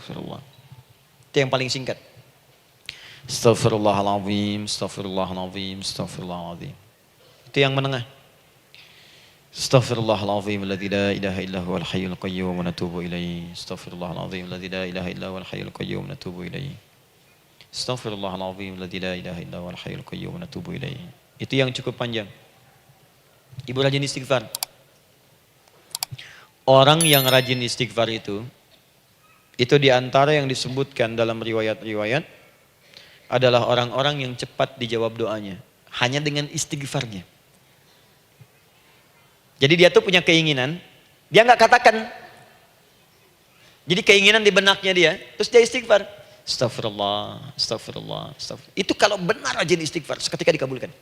Astaghfirullah. Itu yang paling singkat. Astaghfirullahaladzim, astaghfirullahaladzim, astaghfirullahaladzim. Itu yang menengah. Astaghfirullahaladzim, alladzi la ilaha illa huwal hayyul qayyum wa natubu ilaihi. Astaghfirullahaladzim, alladzi la ilaha illa huwal hayyul qayyum wa natubu ilaihi. Astaghfirullahaladzim, alladzi la ilaha illa huwal hayyul qayyum wa natubu ilaihi. Itu yang cukup panjang. Ibu rajin istighfar. Orang yang rajin istighfar itu diantara yang disebutkan dalam riwayat-riwayat adalah orang-orang yang cepat dijawab doanya. Hanya dengan istighfarnya. Jadi dia tuh punya keinginan, dia nggak katakan. Jadi keinginan di benaknya dia, terus dia istighfar. Astagfirullah, astagfirullah, astagfirullah. Itu kalau benar rajin istighfar, seketika dikabulkan.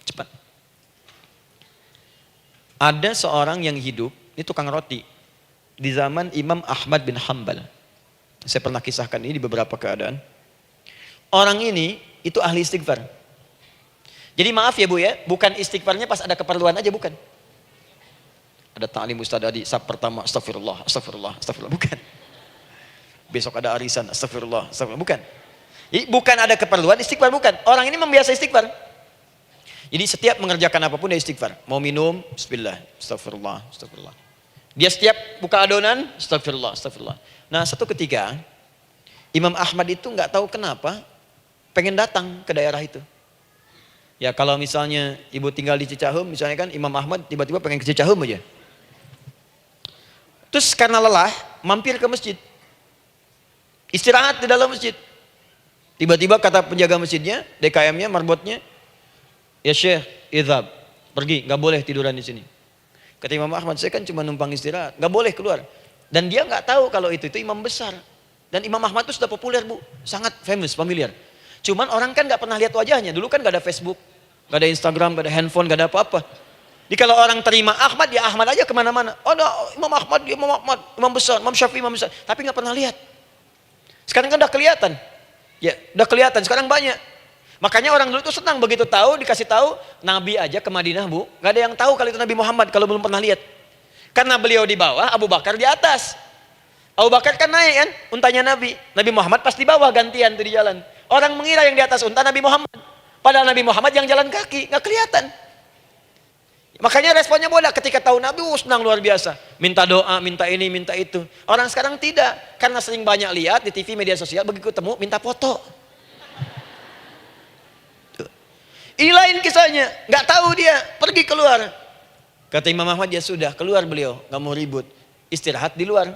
Cepat. Ada seorang yang hidup, ini tukang roti. Di zaman Imam Ahmad bin Hanbal. Saya pernah kisahkan ini di beberapa keadaan. Orang ini itu ahli istighfar. Jadi maaf ya Bu ya, bukan istighfarnya pas ada keperluan aja, bukan. Ada ta'lim Ustaz Adi, sab pertama astagfirullah, astagfirullah, astagfirullah, bukan. Besok ada arisan, astagfirullah, astagfirullah, bukan. Jadi bukan ada keperluan, istighfar bukan. Orang ini membiasa istighfar. Jadi setiap mengerjakan apapun dia istighfar. Mau minum, bismillah, astagfirullah, astagfirullah. Dia setiap buka adonan, astagfirullah, astagfirullah. Nah satu ketika, Imam Ahmad itu nggak tahu kenapa, pengen datang ke daerah itu. Ya kalau misalnya ibu tinggal di Cicahem, misalnya kan Imam Ahmad tiba-tiba pengen ke Cicahem aja. Terus karena lelah, mampir ke masjid. Istirahat di dalam masjid. Tiba-tiba kata penjaga masjidnya, DKM-nya, marbotnya, ya Syekh, idhab, pergi, nggak boleh tiduran di sini. Kata Imam Ahmad, saya kan cuma numpang istirahat, nggak boleh keluar. Dan dia nggak tahu kalau itu imam besar. Dan Imam Ahmad itu sudah populer Bu, sangat famous, familiar. Cuman orang kan nggak pernah lihat wajahnya, dulu kan nggak ada Facebook, nggak ada Instagram, nggak ada handphone, nggak ada apa-apa. Jadi kalau orang terima Ahmad, ya Ahmad aja kemana-mana. Oh no, Imam Ahmad, Imam Ahmad, Imam besar, Imam Syafi'i, Imam besar. Tapi nggak pernah lihat. Sekarang kan udah kelihatan. Ya, udah kelihatan, sekarang banyak. Makanya orang dulu tuh senang begitu tahu, dikasih tahu, Nabi aja ke Madinah Bu, nggak ada yang tahu kalau itu Nabi Muhammad kalau belum pernah lihat. Karena beliau di bawah, Abu Bakar di atas. Abu Bakar kan naik kan, untanya Nabi. Nabi Muhammad pas di bawah gantian tuh di jalan. Orang mengira yang di atas unta Nabi Muhammad. Padahal Nabi Muhammad yang jalan kaki, nggak kelihatan. Makanya responnya bola ketika tahu Nabi, senang luar biasa. Minta doa, minta ini, minta itu. Orang sekarang tidak, karena sering banyak lihat di TV, media sosial, begitu ketemu minta foto. Ini lain kisahnya, nggak tahu dia, pergi keluar. Kata Imam Ahmad, ya sudah, keluar beliau, nggak mau ribut. Istirahat di luar,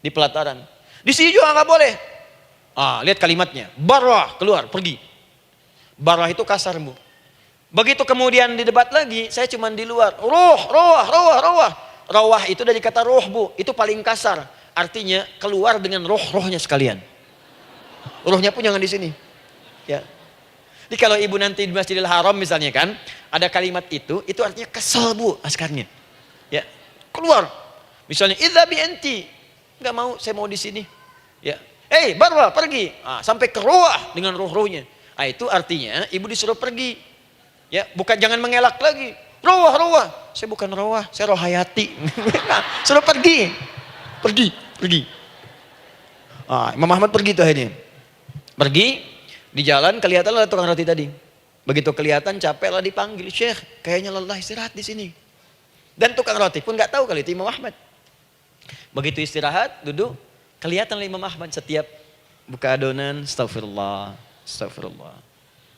di pelataran. Di sini juga nggak boleh. Lihat kalimatnya, barwah, keluar, pergi. Barwah itu kasar Bu. Begitu kemudian didebat lagi, saya cuma di luar. Rawah itu dari kata roh Bu, itu paling kasar. Artinya keluar dengan roh-rohnya sekalian. Rohnya pun jangan di sini. Ya. Jadi kalau ibu nanti di Masjidil Haram misalnya kan, ada kalimat itu artinya kesel Bu askarnya. Ya, keluar. Misalnya idza bi anti, enggak mau, saya mau di sini. Ya. Barwa, pergi. Sampai ke roh dengan roh-rohnya. Itu artinya ibu disuruh pergi. Ya, bukan jangan mengelak lagi. Roh. Saya bukan roh, saya roh hayati. Suruh pergi. Pergi. Imam Ahmad pergi tuh akhirnya. Pergi. Di jalan kelihatan lah tukang roti tadi. Begitu kelihatan capek lah dipanggil, Syekh, kayaknya lelah istirahat di sini. Dan tukang roti pun nggak tahu kali itu Imam Ahmad. Begitu istirahat, duduk, kelihatan lah Imam Ahmad setiap buka adonan, astagfirullah.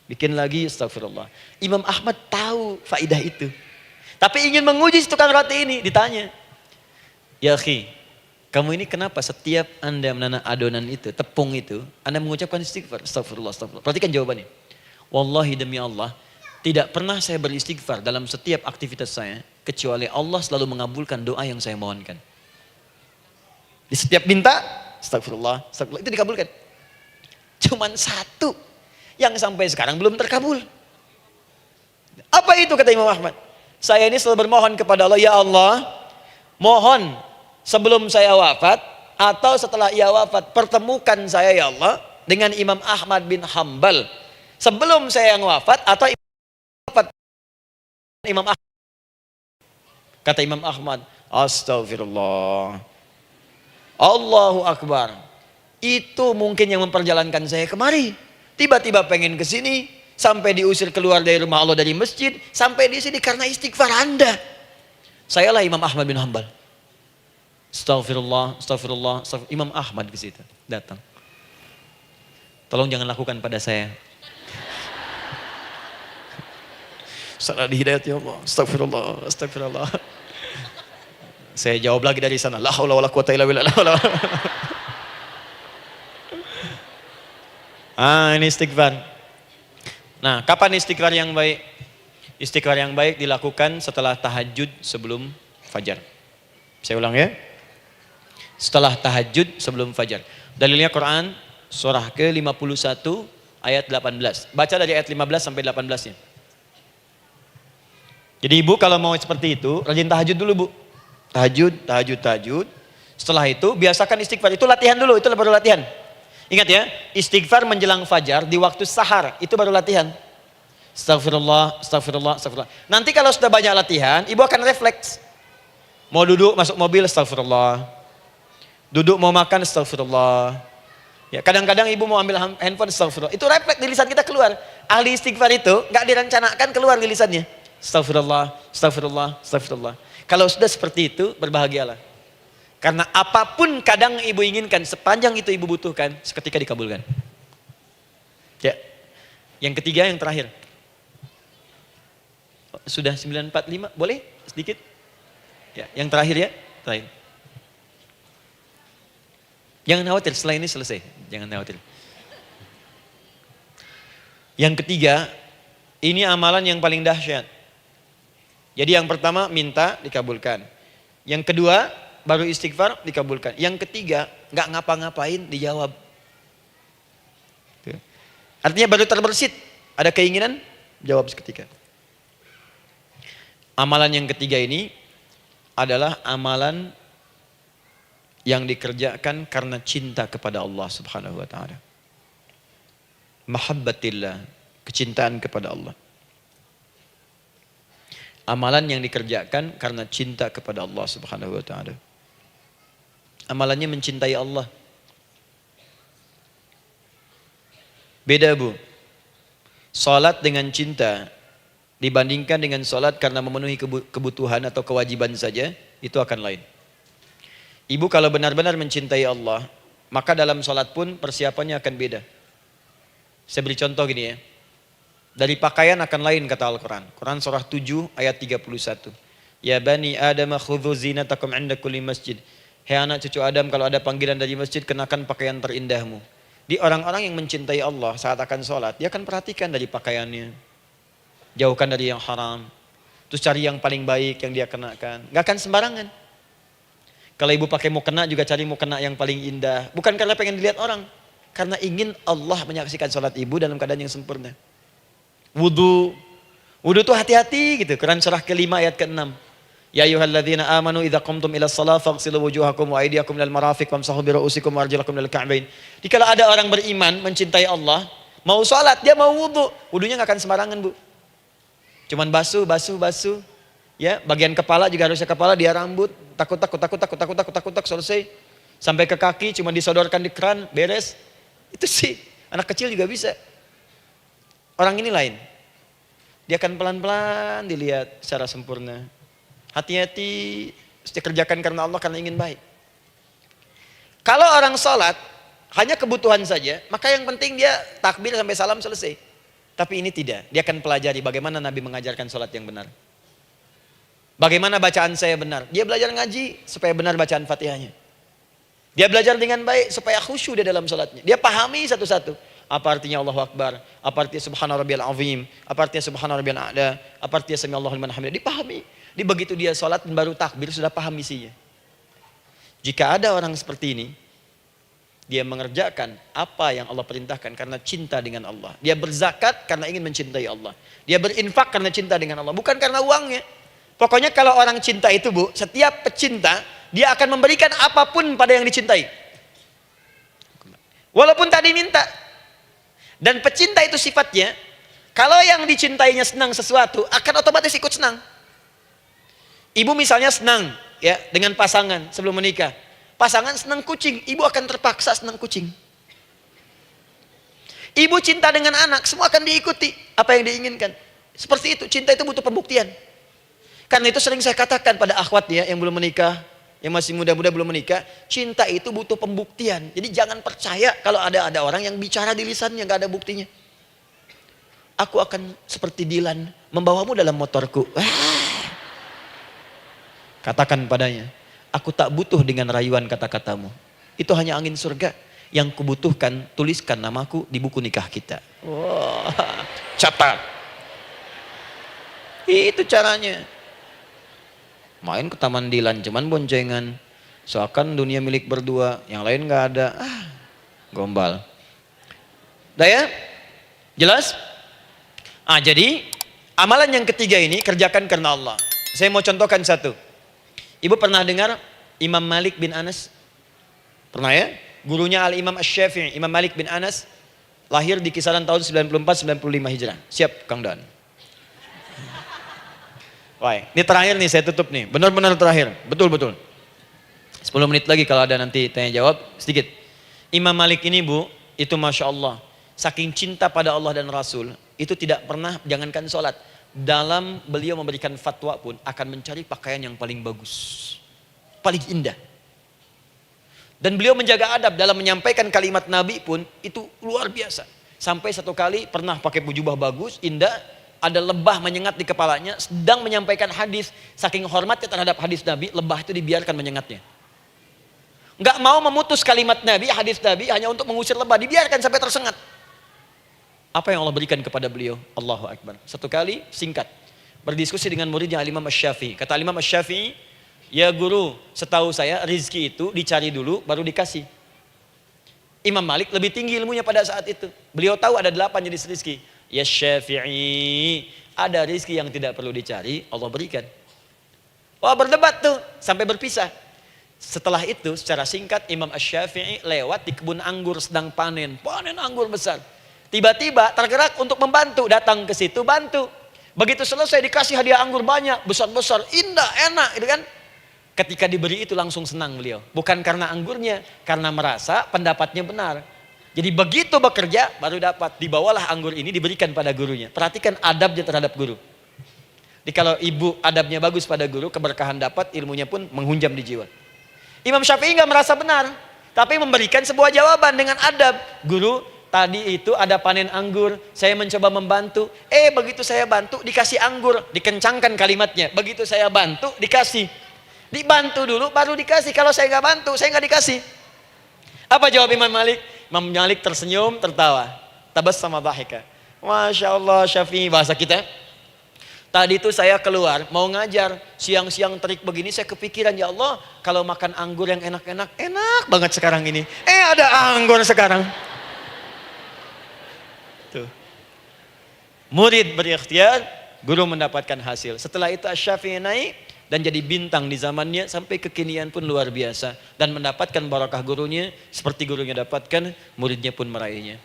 Bikin lagi, astagfirullah. Imam Ahmad tahu faidah itu. Tapi ingin menguji si tukang roti ini, ditanya. Ya akhi, kamu ini kenapa setiap Anda menanam adonan itu, tepung itu, Anda mengucapkan istighfar, astagfirullah. Perhatikan jawabannya. Wallahi demi Allah, tidak pernah saya beristighfar dalam setiap aktivitas saya, kecuali Allah selalu mengabulkan doa yang saya mohonkan. Di setiap minta, astagfirullah, itu dikabulkan. Cuman satu yang sampai sekarang belum terkabul. Apa itu kata Imam Ahmad? Saya ini selalu bermohon kepada Allah, ya Allah, mohon sebelum saya wafat atau setelah ia wafat, pertemukan saya ya Allah dengan Imam Ahmad bin Hanbal. Sebelum saya yang wafat atau wafat Imam Ahmad. Kata Imam Ahmad, astagfirullah. Allahu Akbar. Itu mungkin yang memperjalankan saya kemari. Tiba-tiba pengen ke sini, sampai diusir keluar dari rumah Allah dari masjid, sampai di sini karena istighfar Anda. Sayalah Imam Ahmad bin Hanbal. Astagfirullah, astagfirullah, astagfirullah. Imam Ahmad ke situ datang. Tolong jangan lakukan pada saya. Salah di hidayat ya Allah. Astagfirullah, astagfirullah. Saya jawab lagi dari sana. La haula wala quwata illa billah. Ini istighfar. Nah, kapan istighfar yang baik? Istighfar yang baik dilakukan setelah tahajud sebelum fajar. Saya ulang ya. Setelah tahajud sebelum fajar. Dalilnya Quran surah ke-51 ayat 18. Baca dari ayat 15 sampai 18-nya. Jadi ibu kalau mau seperti itu, rajin tahajud dulu bu. Tahajud. Setelah itu biasakan istighfar. Itu latihan dulu, itu baru latihan. Ingat ya, istighfar menjelang fajar di waktu sahar, itu baru latihan. Astagfirullah, astagfirullah, astagfirullah. Nanti kalau sudah banyak latihan, ibu akan refleks. Mau duduk masuk mobil, astagfirullah. Duduk mau makan, astagfirullah. Ya, kadang-kadang ibu mau ambil handphone, astagfirullah. Itu refleks di lisan kita keluar. Ahli istighfar itu nggak direncanakan keluar di lisannya. Astagfirullah, astagfirullah, astagfirullah. Kalau sudah seperti itu, berbahagialah. Karena apapun kadang ibu inginkan, sepanjang itu ibu butuhkan, seketika dikabulkan. Ya. Yang ketiga, yang terakhir. Sudah 9:45, boleh sedikit? Ya, yang terakhir ya, terakhir. Jangan khawatir, setelah ini selesai. Jangan khawatir. Yang ketiga, ini amalan yang paling dahsyat. Jadi yang pertama minta dikabulkan. Yang kedua baru istighfar dikabulkan. Yang ketiga nggak ngapa-ngapain dijawab. Artinya baru terbersit. Ada keinginan jawab seketika. Amalan yang ketiga ini adalah amalan yang dikerjakan karena cinta kepada Allah Subhanahu wa taala. Mahabbatillah, kecintaan kepada Allah. Amalan yang dikerjakan karena cinta kepada Allah Subhanahu wa taala. Amalannya mencintai Allah. Beda bu. Salat dengan cinta dibandingkan dengan salat karena memenuhi kebutuhan atau kewajiban saja, itu akan lain. Ibu kalau benar-benar mencintai Allah, maka dalam salat pun persiapannya akan beda. Saya beri contoh gini ya. Dari pakaian akan lain kata Al-Quran. Quran surah 7 ayat 31. Ya bani Adam khudhu zinatakum inda kulli masjid. Hei anak cucu Adam, kalau ada panggilan dari masjid, kenakan pakaian terindahmu. Di orang-orang yang mencintai Allah saat akan sholat, dia akan perhatikan dari pakaiannya. Jauhkan dari yang haram. Terus cari yang paling baik yang dia kenakan. Gak akan sembarangan. Kalau ibu pakai mukena juga cari mukena yang paling indah. Bukan karena pengen dilihat orang. Karena ingin Allah menyaksikan sholat ibu dalam keadaan yang sempurna. Wudu tuh hati-hati gitu. Quran surah ke-5 ayat ke-6. Ya ayyuhalladzina amanu idza qumtum ila shalah faghsilu wujuhakum wa aydiyakum ilal marafiq wamsahu bi ru'usikum wa arjulakum ilal ka'bain. Dikala ada orang beriman mencintai Allah, mau salat dia mau wudu, wudunya enggak akan sembarangan, Bu. Cuman basuh. Ya, bagian kepala juga harusnya kepala, dia rambut, takut selesai. Sampai ke kaki cuma disodorkan di keran, beres. Itu sih anak kecil juga bisa. Orang ini lain. Dia akan pelan-pelan dilihat secara sempurna. Hati-hati, kerjakan karena Allah, karena ingin baik. Kalau orang sholat, hanya kebutuhan saja, maka yang penting dia takbir sampai salam selesai. Tapi ini tidak, dia akan pelajari bagaimana Nabi mengajarkan sholat yang benar. Bagaimana bacaan saya benar. Dia belajar ngaji supaya benar bacaan Fatihahnya. Dia belajar dengan baik supaya khusyuk di dalam sholatnya. Dia pahami satu-satu. Apa artinya Allahu Akbar? Apa artinya Subhana Rabbiyal Azim? Apa artinya Subhana Rabbiyal A'la? Apa artinya Sami Allahu liman hamidah? Dipahami. Begitu dia sholat dan baru takbir sudah paham isinya. Jika ada orang seperti ini, dia mengerjakan apa yang Allah perintahkan karena cinta dengan Allah. Dia berzakat karena ingin mencintai Allah. Dia berinfak karena cinta dengan Allah, bukan karena uangnya. Pokoknya kalau orang cinta itu, Bu, setiap pecinta dia akan memberikan apapun pada yang dicintai. Walaupun tadi minta. Dan pecinta itu sifatnya, kalau yang dicintainya senang sesuatu, akan otomatis ikut senang. Ibu misalnya senang ya dengan pasangan sebelum menikah. pasangan senang kucing, ibu akan terpaksa senang kucing. Ibu cinta dengan anak, semua akan diikuti apa yang diinginkan. Seperti itu, cinta itu butuh pembuktian. Karena itu sering saya katakan pada akhwat ya yang belum menikah, yang masih muda-muda belum menikah, cinta itu butuh pembuktian. Jadi jangan percaya kalau ada orang yang bicara di lisannya nggak ada buktinya. Aku akan seperti Dilan membawamu dalam motorku. Katakan padanya, aku tak butuh dengan rayuan kata-katamu. Itu hanya angin surga. Yang kubutuhkan, tuliskan namaku di buku nikah kita. Wah, catat. Itu caranya. Main ke Taman Dilan, cuman boncengan. Seakan dunia milik berdua, yang lain gak ada. Gombal. Udah ya? Jelas? Jadi amalan yang ketiga ini kerjakan karena Allah. Saya mau contohkan satu. Ibu pernah dengar Imam Malik bin Anas? Pernah ya? Gurunya Al-Imam Asy-Syafi'i, Imam Malik bin Anas, lahir di kisaran tahun 94-95 Hijrah. Siap Kang Dan. Wah, ini terakhir nih saya tutup nih. Benar-benar terakhir. Betul-betul. 10 menit lagi kalau ada nanti tanya jawab sedikit. Imam Malik ini Bu, itu Masya Allah. Saking cinta pada Allah dan Rasul, itu tidak pernah, jangankan sholat. Dalam beliau memberikan fatwa pun akan mencari pakaian yang paling bagus. Paling indah. Dan beliau menjaga adab dalam menyampaikan kalimat Nabi pun itu luar biasa. Sampai satu kali pernah pakai jubah bagus, indah, ada lebah menyengat di kepalanya, sedang menyampaikan hadis. Saking hormatnya terhadap hadis Nabi, lebah itu dibiarkan menyengatnya. Nggak mau memutus kalimat Nabi, hadis Nabi hanya untuk mengusir lebah, dibiarkan sampai tersengat. Apa yang Allah berikan kepada beliau? Allahu Akbar. Satu kali singkat, berdiskusi dengan muridnya Al-Imam Asy-Syafi'i. Kata Al-Imam Asy-Syafi'i, ya guru, setahu saya rizki itu dicari dulu baru dikasih. Imam Malik lebih tinggi ilmunya pada saat itu. Beliau tahu ada 8 jenis rizki. Ya Syafi'i, ada rizki yang tidak perlu dicari, Allah berikan. Wah, berdebat tuh sampai berpisah. Setelah itu secara singkat Imam Asy-Syafi'i lewat di kebun anggur sedang panen anggur besar. Tiba-tiba tergerak untuk membantu, datang ke situ bantu. Begitu selesai dikasih hadiah anggur banyak, besar-besar, indah, enak, gitu kan? Ketika diberi itu langsung senang beliau. Bukan karena anggurnya, karena merasa pendapatnya benar. Jadi begitu bekerja baru dapat. Dibawalah anggur ini diberikan pada gurunya. Perhatikan adabnya terhadap guru. Jadi kalau ibu adabnya bagus pada guru, keberkahan dapat, ilmunya pun menghunjam di jiwa. Imam Syafi'i nggak merasa benar, tapi memberikan sebuah jawaban dengan adab. Guru, tadi itu ada panen anggur, saya mencoba membantu. Begitu saya bantu dikasih anggur, dikencangkan kalimatnya. Begitu saya bantu dikasih. Dibantu dulu baru dikasih. Kalau saya nggak bantu, saya nggak dikasih. Apa jawab Imam Malik? Imam Malik tersenyum, tertawa. Tabassama dhahika. Masya Allah, Syafi'i bahasa kita. Tadi itu saya keluar mau ngajar, siang-siang terik begini saya kepikiran, ya Allah, kalau makan anggur yang enak-enak, enak banget sekarang ini. Ada anggur sekarang. Tuh. Murid berikhtiar, guru mendapatkan hasil. Setelah itu Asy-Syafi'i naik dan jadi bintang di zamannya sampai kekinian pun luar biasa. Dan mendapatkan barakah gurunya seperti gurunya dapatkan, muridnya pun meraihnya.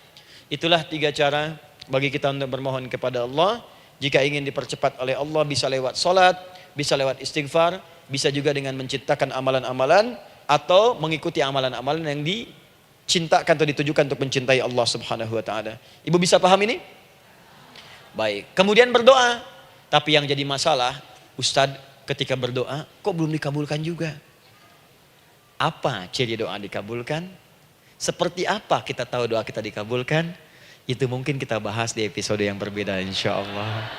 Itulah 3 cara bagi kita untuk bermohon kepada Allah. Jika ingin dipercepat oleh Allah bisa lewat salat, bisa lewat istighfar, bisa juga dengan menciptakan amalan-amalan atau mengikuti amalan-amalan yang dicintakan atau ditujukan untuk mencintai Allah Subhanahu wa taala. Ibu bisa paham ini? Baik. Kemudian berdoa. Tapi yang jadi masalah, Ustadz, ketika berdoa kok belum dikabulkan juga? Apa ciri doa dikabulkan? Seperti apa kita tahu doa kita dikabulkan? Itu mungkin kita bahas di episode yang berbeda insya Allah.